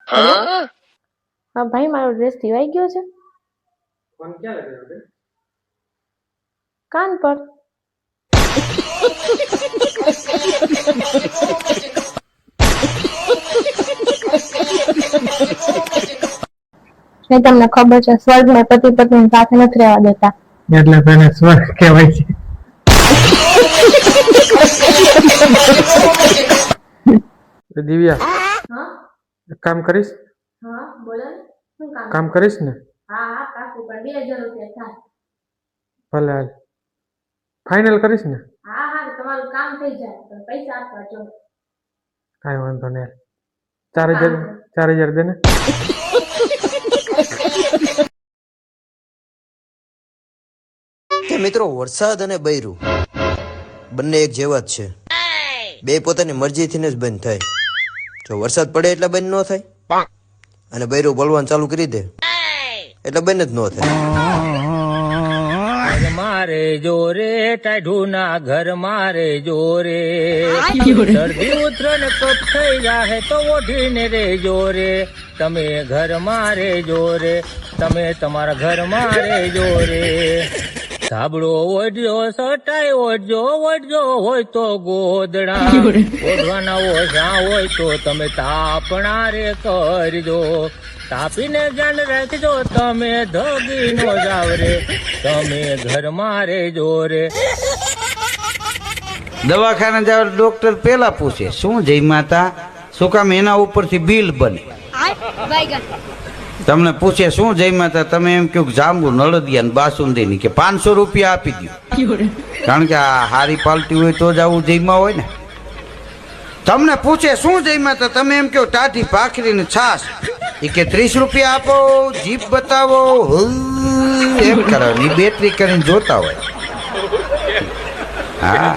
હા ભાઈ, મારો ડ્રેસ ધીવાઈ ગયો છે. ફોન ક્યાં લગાવ્યો છે? કાન પર. તમને ખબર છે સ્વર્ગમાં પતિ પત્ની સાથે નથી રહેવા દેતા, એટલે તને સ્વર્ગ કહેવાય છે. દિવ્યા, એક કામ કરીશ? હા બોલો ને, શું કામ કરીશ ને? હા કાકુ, પણ 2000 રૂપિયા થાય. ભલે, ફાઇનલ કરીશ ને? હા તમારું કામ થઈ જાય, પણ પૈસા આપવા જો. કાંઈ વાંધો નહીં, 4000 દે ને. મિત્રો, વરસાદ અને બૈરું બંને એક જેવા જ છે. બે પોતાની મરજીથી જ બંધ થાય. જો વરસાદ પડે એટલે બંધ ન થાય, અને બૈરું બોલવાનું ચાલુ કરી દે એટલે બંધ જ ન થાય. મારે જોરે ટાઢું ના ઘર મારે જોરે, શરદી ઉતરણ કપ થઈ જાહે તો ઓઢીને રે જોરે. તમે ઘર મારે જોરે, તમે તમારા ઘર મારે જોરે. ધાબળો ઓઢજો, સટાઈ ઓઢજો, ઓઢજો હોય તો ગોદડા, ઓઢવાના ઓઢા હોય તો તમે તાપણા રે કરજો. તાપીને ધ્યાન રાખજો, તમે ધોગી નો જાવ રે, તમે ઘર મારે જોરે. દવાખાને જાવ ડોક્ટર પેલા પૂછે શું જઈ માતા, શું કામ એના ઉપરથી બિલ બને. તમને પૂછે શું જઈ માતા, તમે એમ કહો જાંબુ નળદિયા ને બાસુંદી ની કે 500 રૂપિયા આપી દો, કારણ કે આ હારી પાલટી હોય તો જ આવું જઈમાં હોય ને. તમને પૂછે શું જઈ માતા, તમે એમ કહો ટાઢી ભાખરી ને છાશ, એ કે 30 રૂપિયા આપો, જીપ બતાવો, એમ કરવાની બેટરી કરીને જોતા હોય. હા,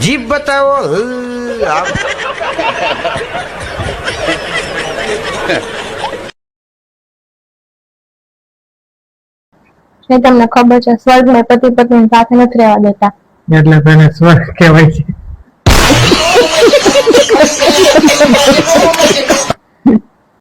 જીપ બતાવો. તમને ખબર છે સ્વર્ગમાં પતિ પત્ની સાથે નથી રહેવા દેતા, એટલે તને સ્વર્ગ કહેવાય છે.